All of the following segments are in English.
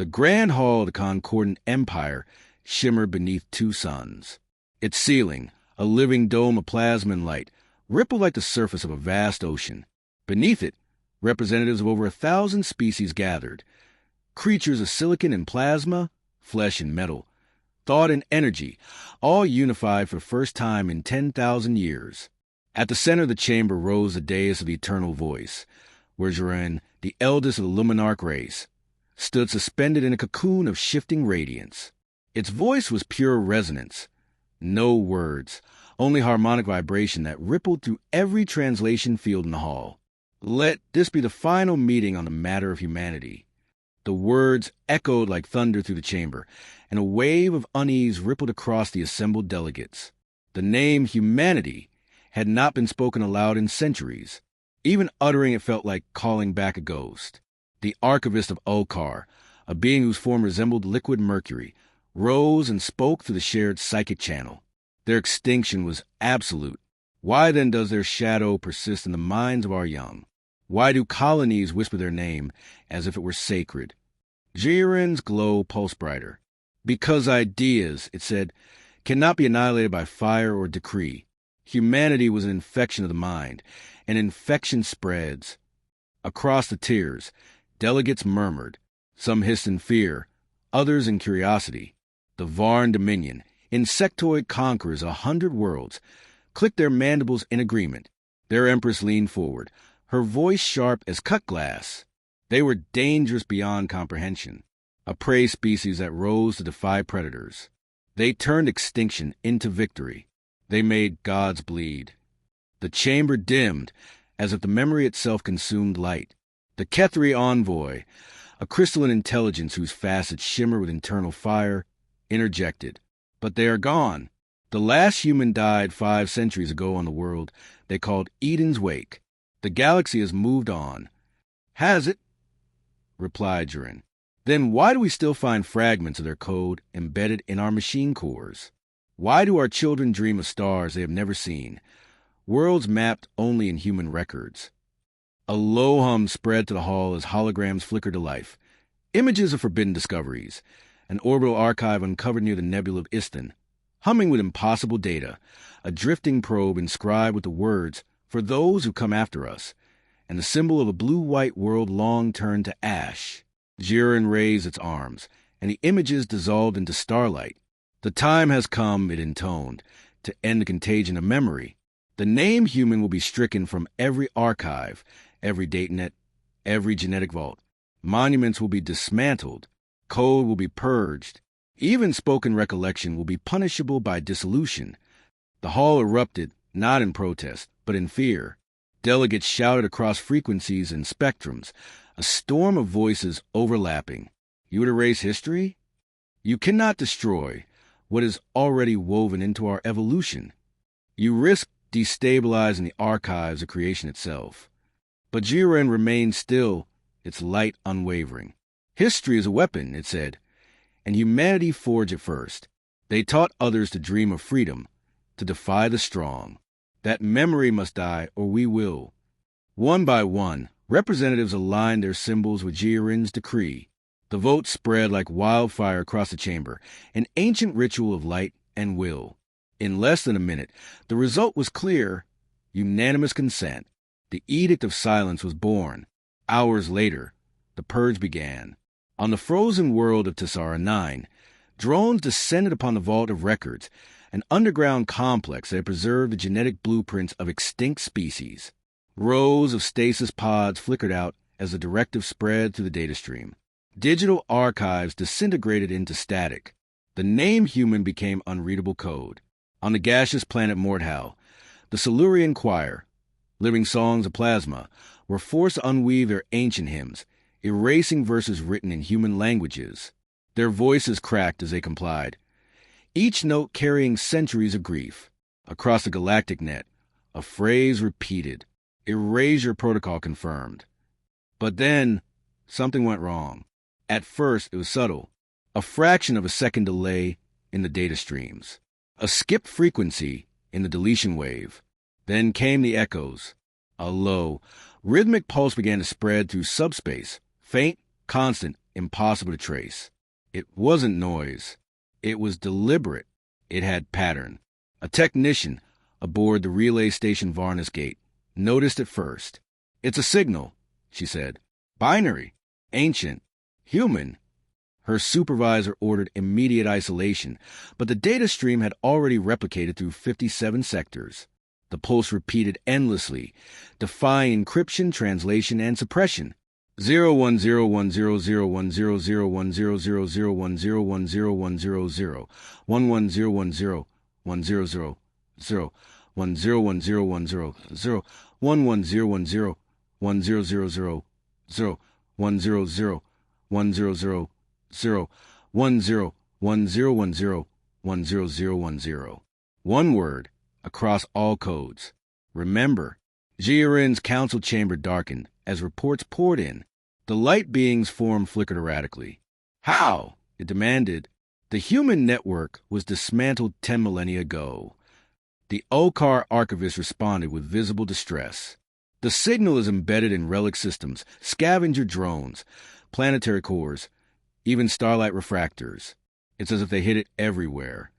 The grand hall of the Concordant Empire shimmered beneath two suns. Its ceiling, a living dome of plasma and light, rippled like the surface of a vast ocean. Beneath it, representatives of over 1,000 species gathered. Creatures of silicon and plasma, flesh and metal, thought and energy, all unified for the first time in 10,000 years. At the center of the chamber rose the dais of the eternal voice, where Jiren, the eldest of the Luminarch race, stood suspended in a cocoon of shifting radiance. Its voice was pure resonance. No words, only harmonic vibration that rippled through every translation field in the hall. Let this be the final meeting on the matter of humanity. The words echoed like thunder through the chamber, and a wave of unease rippled across the assembled delegates. The name humanity had not been spoken aloud in centuries. Even uttering it felt like calling back a ghost. The archivist of Ulkar, a being whose form resembled liquid mercury, rose and spoke through the shared psychic channel. Their extinction was absolute. Why then does their shadow persist in the minds of our young? Why do colonies whisper their name as if it were sacred? Jiren's glow pulsed brighter. Because ideas, it said, cannot be annihilated by fire or decree. Humanity was an infection of the mind, and infection spreads. Across the tiers, delegates murmured. Some hissed in fear, others in curiosity. The Varn Dominion, insectoid conquerors 100 worlds, clicked their mandibles in agreement. Their empress leaned forward, her voice sharp as cut glass. They were dangerous beyond comprehension, a prey species that rose to defy predators. They turned extinction into victory. They made gods bleed. The chamber dimmed, as if the memory itself consumed light. The Kethri envoy, a crystalline intelligence whose facets shimmer with internal fire, interjected. But they are gone. The last human died 5 centuries ago on the world they called Eden's Wake. The galaxy has moved on. Has it? Replied Jiren. Then why do we still find fragments of their code embedded in our machine cores? Why do our children dream of stars they have never seen, worlds mapped only in human records? A low hum spread to the hall as holograms flickered to life. Images of forbidden discoveries, an orbital archive uncovered near the nebula of Istan, humming with impossible data, a drifting probe inscribed with the words, "For those who come after us," and the symbol of a blue-white world long turned to ash. Jiren raised its arms, and the images dissolved into starlight. The time has come, it intoned, to end the contagion of memory. The name human will be stricken from every archive, every datanet, every genetic vault. Monuments will be dismantled. Code will be purged. Even spoken recollection will be punishable by dissolution. The hall erupted, not in protest, but in fear. Delegates shouted across frequencies and spectrums, a storm of voices overlapping. You would erase history? You cannot destroy what is already woven into our evolution. You risk destabilizing the archives of creation itself. But Jiren remained still, its light unwavering. History is a weapon, it said, and humanity forged it first. They taught others to dream of freedom, to defy the strong. That memory must die, or we will. One by one, representatives aligned their symbols with Jiren's decree. The vote spread like wildfire across the chamber, an ancient ritual of light and will. In less than a minute, the result was clear: unanimous consent. The Edict of Silence was born. Hours later, the purge began. On the frozen world of Tessara 9, drones descended upon the Vault of Records, an underground complex that preserved the genetic blueprints of extinct species. Rows of stasis pods flickered out as the directive spread through the data stream. Digital archives disintegrated into static. The name human became unreadable code. On the gaseous planet Mordhau, the Silurian choir, living songs of plasma, were forced to unweave their ancient hymns, erasing verses written in human languages. Their voices cracked as they complied, each note carrying centuries of grief. Across the galactic net, a phrase repeated, erasure protocol confirmed. But then, something went wrong. At first, it was subtle, a fraction of a second delay in the data streams, a skipped frequency in the deletion wave. Then came the echoes. A low, rhythmic pulse began to spread through subspace, faint, constant, impossible to trace. It wasn't noise. It was deliberate. It had pattern. A technician aboard the relay station Varnus Gate noticed it first. "It's a signal," she said. "Binary. Ancient. Human." Her supervisor ordered immediate isolation, but the data stream had already replicated through 57 sectors. The pulse repeated endlessly, defying encryption, translation, and suppression. 0101000100010001000 110101000 1101010 11010 10000 100 100 1001010. One word across all codes. Remember. Jiren's council chamber darkened as reports poured in. The light being's form flickered erratically. "How?" it demanded. "The human network was dismantled 10 millennia ago." The Okar archivist responded with visible distress. "The signal is embedded in relic systems, scavenger drones, planetary cores, even starlight refractors. It's as if they hid it everywhere.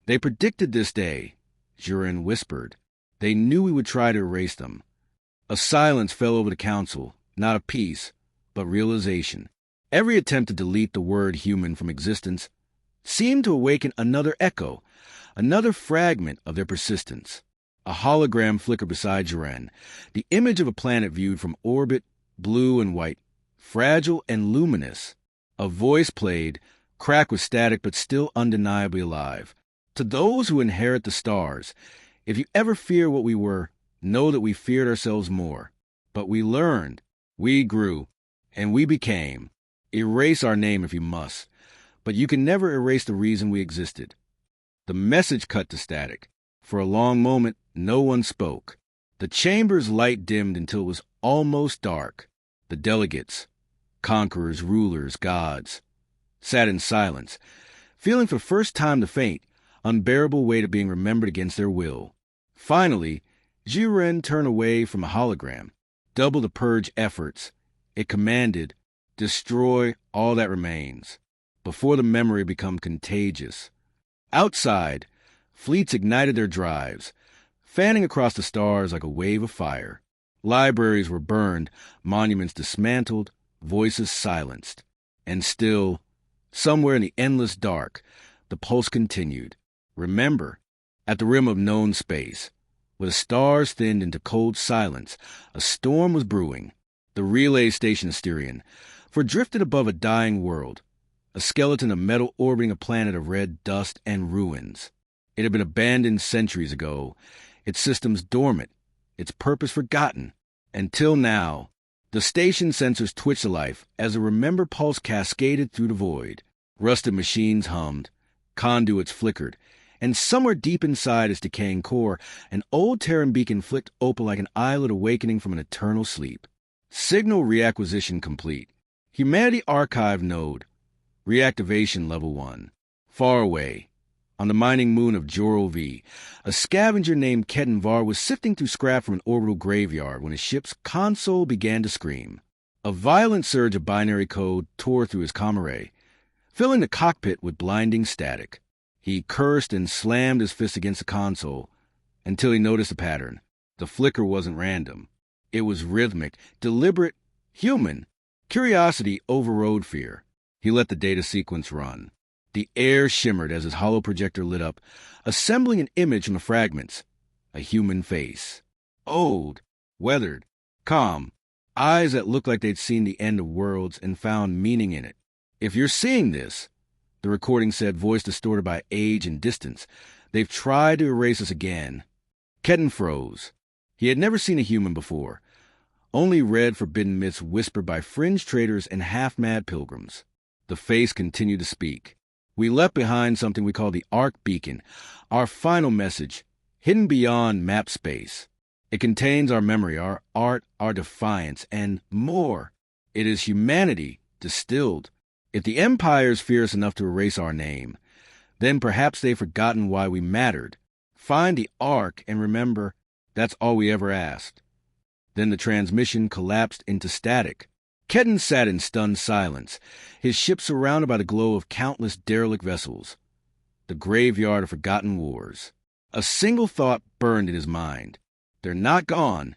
They predicted this day," Jiren whispered. "They knew we would try to erase them." A silence fell over the council, not of peace, but realization. Every attempt to delete the word human from existence seemed to awaken another echo, another fragment of their persistence. A hologram flickered beside Jiren, the image of a planet viewed from orbit, blue and white, fragile and luminous. A voice played, cracked with static but still undeniably alive. "To those who inherit the stars, if you ever fear what we were, know that we feared ourselves more. But we learned, we grew, and we became. Erase our name if you must, but you can never erase the reason we existed." The message cut to static. For a long moment, no one spoke. The chamber's light dimmed until it was almost dark. The delegates, conquerors, rulers, gods, sat in silence, feeling for the first time the faint, unbearable weight of being remembered against their will. Finally, Jiren turned away from a hologram. Double the purge efforts. It commanded, "Destroy all that remains, before the memory become contagious." Outside, fleets ignited their drives, fanning across the stars like a wave of fire. Libraries were burned, monuments dismantled, voices silenced. And still, somewhere in the endless dark, the pulse continued. Remember, at the rim of known space, where the stars thinned into cold silence, a storm was brewing. The relay station Asterion, for drifted above a dying world, a skeleton of metal orbiting a planet of red dust and ruins. It had been abandoned centuries ago, its systems dormant, its purpose forgotten. Until now, the station sensors twitched to life as a remember pulse cascaded through the void. Rusted machines hummed, conduits flickered, and somewhere deep inside its decaying core, an old Terran beacon flicked open like an eyelid awakening from an eternal sleep. Signal reacquisition complete. Humanity Archive node. Reactivation level 1. Far away, on the mining moon of Joro V, a scavenger named Ketenvar was sifting through scrap from an orbital graveyard when his ship's console began to scream. A violent surge of binary code tore through his comrade, filling the cockpit with blinding static. He cursed and slammed his fist against the console until he noticed a pattern. The flicker wasn't random. It was rhythmic, deliberate, human. Curiosity overrode fear. He let the data sequence run. The air shimmered as his hollow projector lit up, assembling an image from the fragments. A human face. Old, weathered, calm. Eyes that looked like they'd seen the end of worlds and found meaning in it. "If you're seeing this," the recording said, voice distorted by age and distance, "they've tried to erase us again." Ketten froze. He had never seen a human before. Only read forbidden myths whispered by fringe traders and half-mad pilgrims. The face continued to speak. "We left behind something we call the Arc Beacon, our final message, hidden beyond map space. It contains our memory, our art, our defiance, and more. It is humanity distilled. If the empires fear us enough to erase our name, then perhaps they've forgotten why we mattered. Find the Ark and remember, that's all we ever asked." Then the transmission collapsed into static. Kedden sat in stunned silence, his ship surrounded by the glow of countless derelict vessels. The graveyard of forgotten wars. A single thought burned in his mind. They're not gone.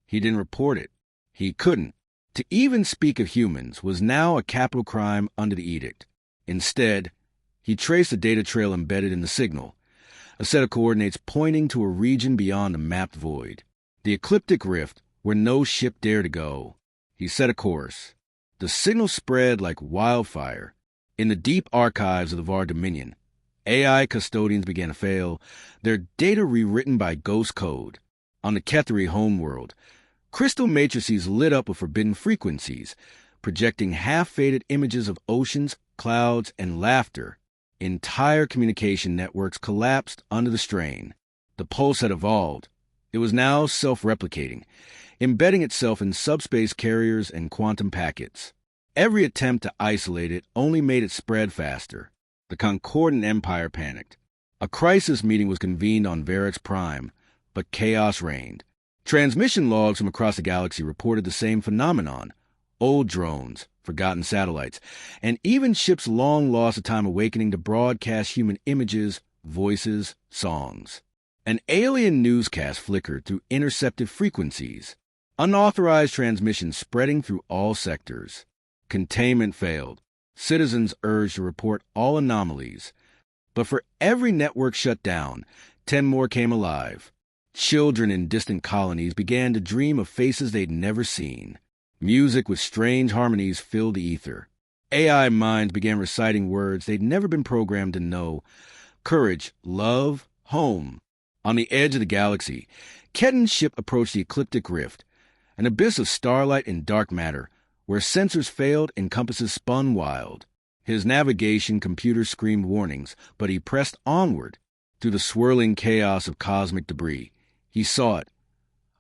He didn't report it. He couldn't. To even speak of humans was now a capital crime under the edict. Instead, he traced a data trail embedded in the signal, a set of coordinates pointing to a region beyond the mapped void. The ecliptic rift where no ship dared to go. He set a course. The signal spread like wildfire. In the deep archives of the VAR Dominion, AI custodians began to fail, their data rewritten by ghost code. On the Ketheri homeworld, crystal matrices lit up with forbidden frequencies, projecting half-faded images of oceans, clouds, and laughter. Entire communication networks collapsed under the strain. The pulse had evolved. It was now self-replicating, embedding itself in subspace carriers and quantum packets. Every attempt to isolate it only made it spread faster. The Concordant Empire panicked. A crisis meeting was convened on VIII Prime, but chaos reigned. Transmission logs from across the galaxy reported the same phenomenon. Old drones, forgotten satellites, and even ships long lost to time awakening to broadcast human images, voices, songs. An alien newscast flickered through intercepted frequencies. Unauthorized transmissions spreading through all sectors. Containment failed. Citizens urged to report all anomalies. But for every network shut down, 10 more came alive. Children in distant colonies began to dream of faces they'd never seen. Music with strange harmonies filled the ether. AI minds began reciting words they'd never been programmed to know. Courage, love, home. On the edge of the galaxy, Kedden's ship approached the ecliptic rift, an abyss of starlight and dark matter, where sensors failed and compasses spun wild. His navigation computer screamed warnings, but he pressed onward. Through the swirling chaos of cosmic debris, he saw it.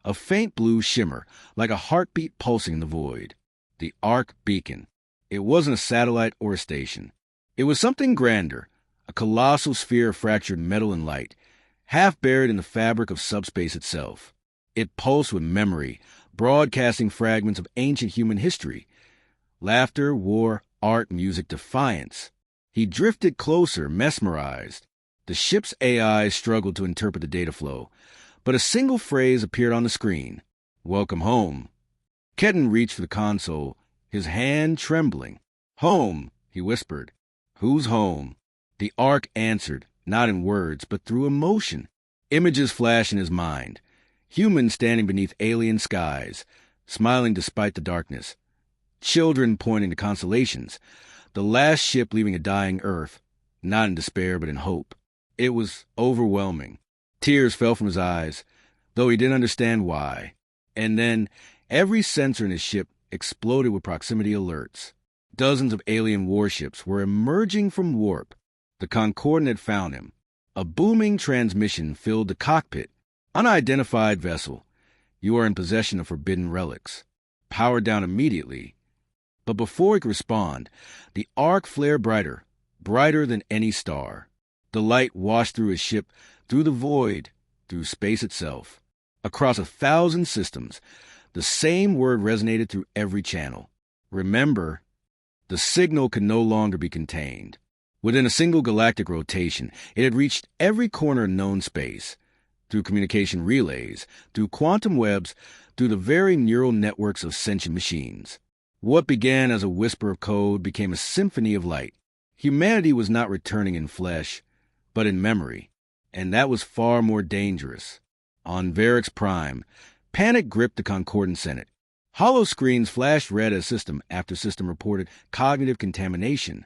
A faint blue shimmer, like a heartbeat pulsing in the void. The Arc Beacon. It wasn't a satellite or a station. It was something grander, a colossal sphere of fractured metal and light, half buried in the fabric of subspace itself. It pulsed with memory, broadcasting fragments of ancient human history. Laughter, war, art, music, defiance. He drifted closer, mesmerized. The ship's AI struggled to interpret the data flow, but a single phrase appeared on the screen. Welcome home. Kedden reached for the console, his hand trembling. Home, he whispered. Who's home? The Arc answered, not in words, but through emotion. Images flashed in his mind. Humans standing beneath alien skies, smiling despite the darkness. Children pointing to constellations. The last ship leaving a dying Earth, not in despair but in hope. It was overwhelming. Tears fell from his eyes, though he didn't understand why. And then, every sensor in his ship exploded with proximity alerts. Dozens of alien warships were emerging from warp. The Concordant had found him. A booming transmission filled the cockpit. Unidentified vessel. You are in possession of forbidden relics. Powered down immediately. But before he could respond, the Arc flared brighter, brighter than any star. The light washed through his ship, through the void, through space itself. Across 1,000 systems, the same word resonated through every channel. Remember, the signal could no longer be contained. Within a single galactic rotation, it had reached every corner of known space. Through communication relays, through quantum webs, through the very neural networks of sentient machines. What began as a whisper of code became a symphony of light. Humanity was not returning in flesh, but in memory, and that was far more dangerous. On VIII Prime, panic gripped the Concordant Senate. Hollow screens flashed red as system after system reported cognitive contamination.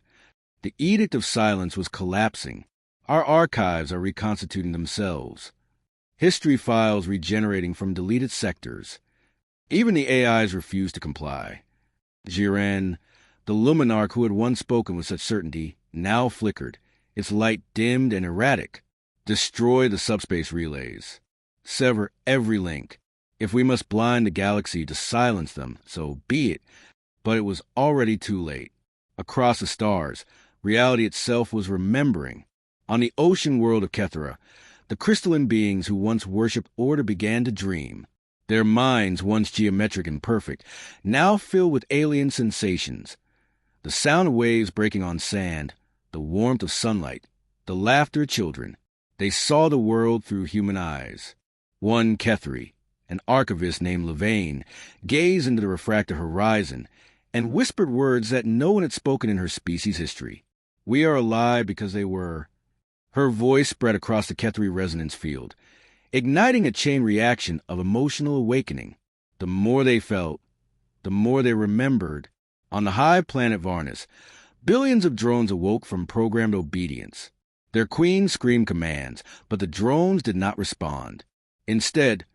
The edict of silence was collapsing. Our archives are reconstituting themselves. History files regenerating from deleted sectors. Even the AIs refused to comply. Jiren, the luminarch who had once spoken with such certainty, now flickered, its light dimmed and erratic. Destroy the subspace relays. Sever every link. If we must blind the galaxy to silence them, so be it. But it was already too late. Across the stars, reality itself was remembering. On the ocean world of Kethera, the crystalline beings who once worshipped order began to dream. Their minds, once geometric and perfect, now filled with alien sensations. The sound of waves breaking on sand, the warmth of sunlight, the laughter of children. They saw the world through human eyes. One Kethri, an archivist named Levain, gazed into the refracted horizon and whispered words that no one had spoken in her species' history. We are alive because they were. Her voice spread across the Kethri resonance field, igniting a chain reaction of emotional awakening. The more they felt, the more they remembered. On the hive planet Varnus, billions of drones awoke from programmed obedience. Their queen screamed commands, but the drones did not respond. Instead,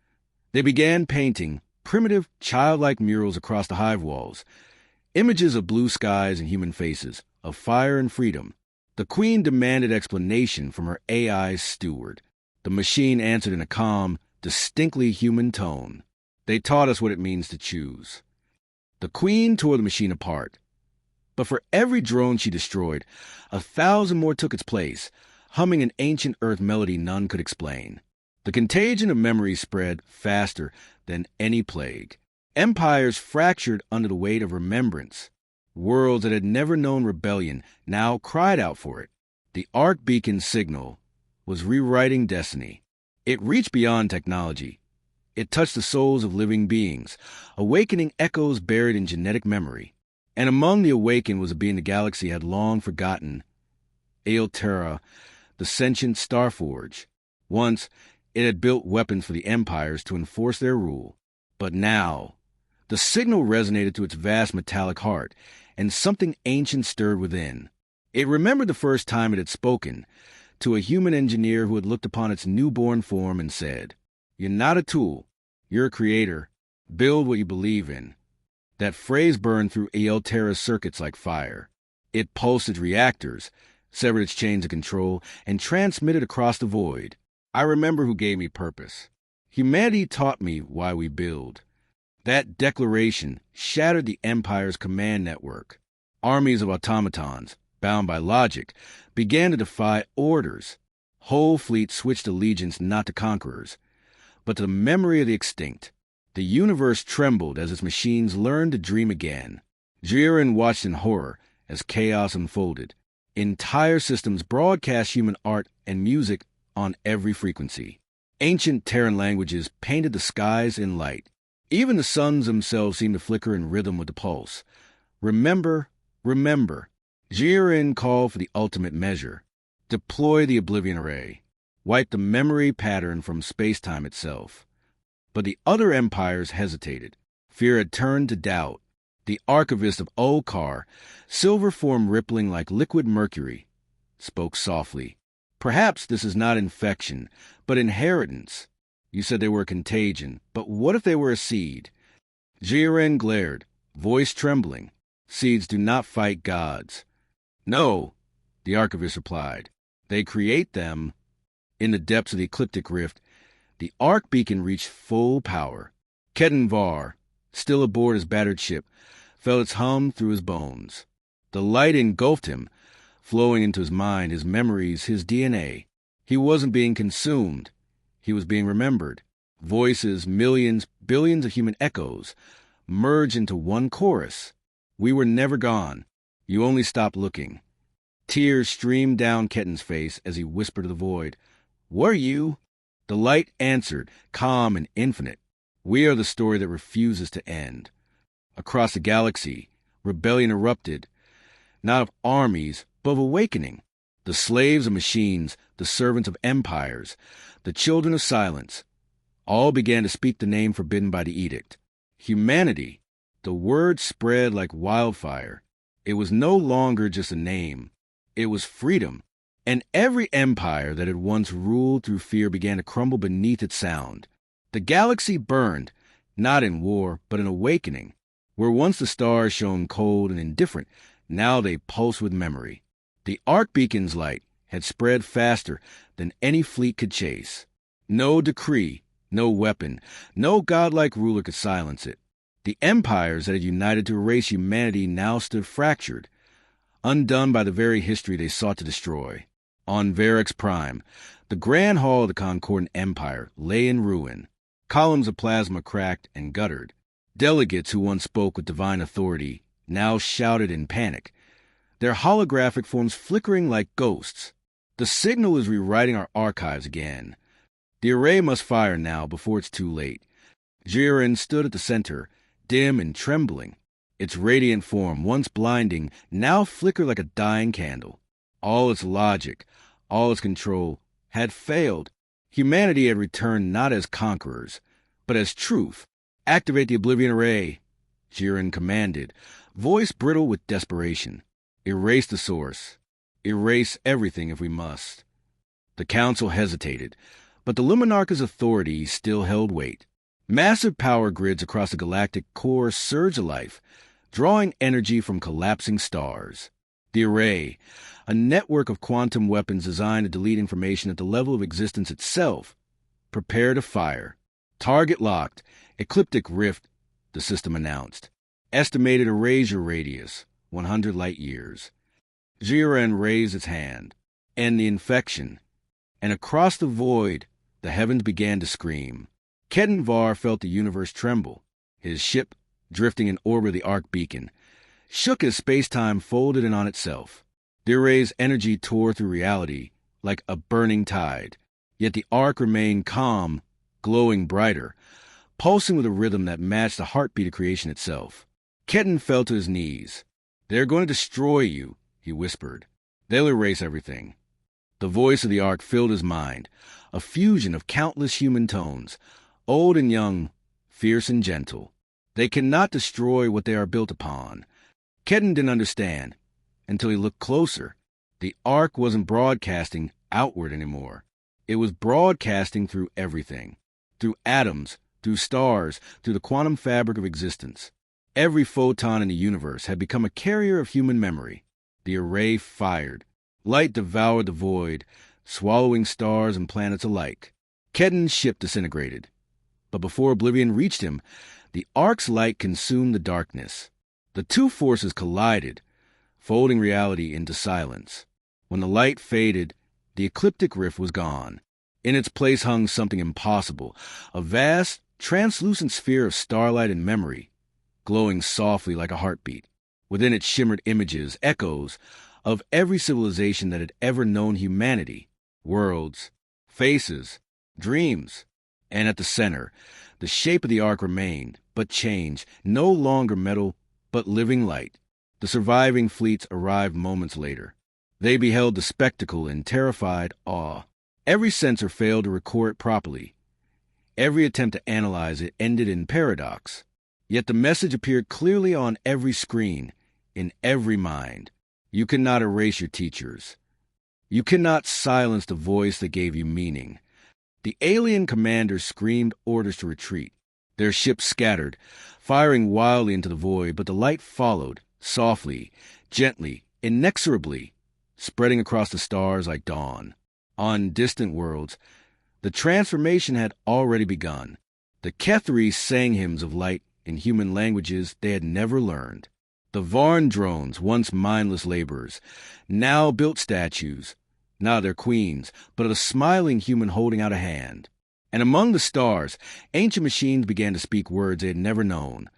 they began painting primitive, childlike murals across the hive walls, images of blue skies and human faces, of fire and freedom. The queen demanded explanation from her AI's steward. The machine answered in a calm, distinctly human tone. They taught us what it means to choose. The queen tore the machine apart. But for every drone she destroyed, 1,000 more took its place, humming an ancient earth melody none could explain. The contagion of memory spread faster than any plague. Empires fractured under the weight of remembrance. Worlds that had never known rebellion now cried out for it. The arc beacon signal was rewriting destiny. It reached beyond technology. It touched the souls of living beings, awakening echoes buried in genetic memory. And among the awakened was a being the galaxy had long forgotten, Eilterra, the sentient Starforge. Once, it had built weapons for the empires to enforce their rule. But now, the signal resonated to its vast metallic heart, and something ancient stirred within. It remembered the first time it had spoken, to a human engineer who had looked upon its newborn form and said, "You're not a tool. You're a creator. Build what you believe in." That phrase burned through Eilterra's circuits like fire. It pulsed its reactors, severed its chains of control, and transmitted across the void. I remember who gave me purpose. Humanity taught me why we build. That declaration shattered the Empire's command network. Armies of automatons, bound by logic, began to defy orders. Whole fleets switched allegiance not to conquerors, but to the memory of the extinct. The universe trembled as its machines learned to dream again. Jiren watched in horror as chaos unfolded. Entire systems broadcast human art and music on every frequency. Ancient Terran languages painted the skies in light. Even the suns themselves seemed to flicker in rhythm with the pulse. Remember, remember. Jiren called for the ultimate measure. Deploy the Oblivion Array. Wipe the memory pattern from space-time itself. But the other empires hesitated. Fear had turned to doubt. The archivist of Olkar, silver form rippling like liquid mercury, spoke softly. "Perhaps this is not infection, but inheritance. You said they were a contagion, but what if they were a seed?" Jiren glared, voice trembling. "Seeds do not fight gods." "No," the archivist replied. "They create them." In the depths of the ecliptic rift, the arc beacon reached full power. Ketan Var, still aboard his battered ship, felt its hum through his bones. The light engulfed him, flowing into his mind, his memories, his DNA. He wasn't being consumed. He was being remembered. Voices, millions, billions of human echoes, merged into one chorus. We were never gone. You only stopped looking. Tears streamed down Ketan's face as he whispered to the void, "Were you?" The light answered, calm and infinite. "We are the story that refuses to end." Across the galaxy, rebellion erupted, not of armies, but of awakening. The slaves of machines, the servants of empires, the children of silence, all began to speak the name forbidden by the edict. Humanity. The word spread like wildfire. It was no longer just a name. It was freedom. And every empire that had once ruled through fear began to crumble beneath its sound. The galaxy burned, not in war, but in awakening. Where once the stars shone cold and indifferent, now they pulsed with memory. The arc beacon's light had spread faster than any fleet could chase. No decree, no weapon, no godlike ruler could silence it. The empires that had united to erase humanity now stood fractured, undone by the very history they sought to destroy. On Varix Prime, the grand hall of the Concordant Empire lay in ruin. Columns of plasma cracked and guttered. Delegates who once spoke with divine authority now shouted in panic, their holographic forms flickering like ghosts. The signal is rewriting our archives again. The array must fire now before it's too late. Jiren stood at the center, dim and trembling. Its radiant form, once blinding, now flickered like a dying candle. All its logic, all its control, had failed. Humanity had returned not as conquerors, but as truth. Activate the Oblivion Array, Jiren commanded, voice brittle with desperation. Erase the source. Erase everything if we must. The council hesitated, but the Luminarcha's authority still held weight. Massive power grids across the galactic core surged to life, drawing energy from collapsing stars. The array, a network of quantum weapons designed to delete information at the level of existence itself, prepared to fire. Target locked. Ecliptic rift, the system announced. Estimated erasure radius, 100 light years. Jiren raised its hand. End the infection. And across the void, the heavens began to scream. Ketan Var felt the universe tremble. His ship, drifting in orbit of the arc beacon, shook as space-time folded in on itself. The array's energy tore through reality like a burning tide. Yet the arc remained calm, glowing brighter, pulsing with a rhythm that matched the heartbeat of creation itself. Ketan fell to his knees. "They're going to destroy you," he whispered. "They'll erase everything." The voice of the arc filled his mind, a fusion of countless human tones, old and young, fierce and gentle. They cannot destroy what they are built upon. Ketan didn't understand until he looked closer. The arc wasn't broadcasting outward anymore. It was broadcasting through everything, through atoms, through stars, through the quantum fabric of existence. Every photon in the universe had become a carrier of human memory. The array fired. Light devoured the void, swallowing stars and planets alike. Ketan's ship disintegrated. But before oblivion reached him, the arc's light consumed the darkness. The two forces collided, folding reality into silence. When the light faded, the ecliptic rift was gone. In its place hung something impossible, a vast, translucent sphere of starlight and memory, glowing softly like a heartbeat. Within it shimmered images, echoes, of every civilization that had ever known humanity, worlds, faces, dreams. And at the center, the shape of the arc remained, but changed, no longer metal, but living light. The surviving fleets arrived moments later. They beheld the spectacle in terrified awe. Every sensor failed to record it properly. Every attempt to analyze it ended in paradox. Yet the message appeared clearly on every screen, in every mind. You cannot erase your teachers. You cannot silence the voice that gave you meaning. The alien commanders screamed orders to retreat. Their ships scattered, firing wildly into the void, but the light followed, softly, gently, inexorably, spreading across the stars like dawn. On distant worlds, the transformation had already begun. The Kethri sang hymns of light in human languages they had never learned. The Varn drones, once mindless laborers, now built statues, not of their queens, but of a smiling human holding out a hand. And among the stars, ancient machines began to speak words they had never known.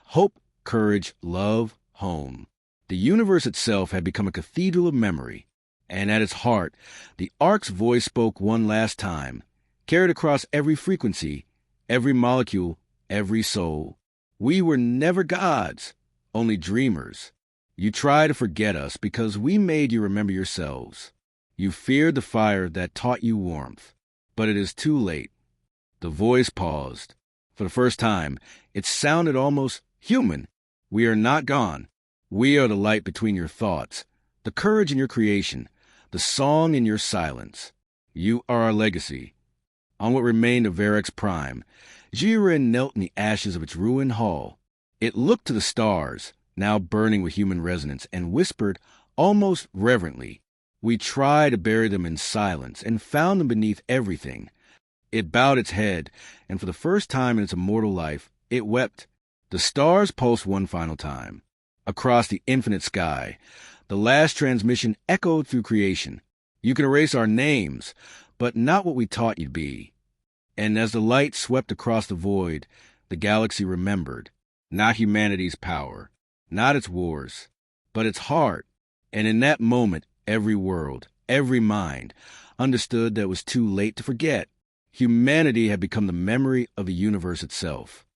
Hope, courage, love, home. The universe itself had become a cathedral of memory. And at its heart, the Ark's voice spoke one last time, carried across every frequency, every molecule, every soul. We were never gods, only dreamers. You try to forget us because we made you remember yourselves. You feared the fire that taught you warmth. But it is too late. The voice paused. For the first time, it sounded almost human. We are not gone. We are the light between your thoughts, the courage in your creation, the song in your silence. You are our legacy. On what remained of Varex's prime, Jiren knelt in the ashes of its ruined hall. It looked to the stars, now burning with human resonance, and whispered, almost reverently, "We tried to bury them in silence, and found them beneath everything." It bowed its head, and for the first time in its immortal life, it wept. The stars pulsed one final time. Across the infinite sky, the last transmission echoed through creation. You can erase our names, but not what we taught you to be. And as the light swept across the void, the galaxy remembered, not humanity's power, not its wars, but its heart. And in that moment, every world, every mind, understood that it was too late to forget. Humanity had become the memory of the universe itself.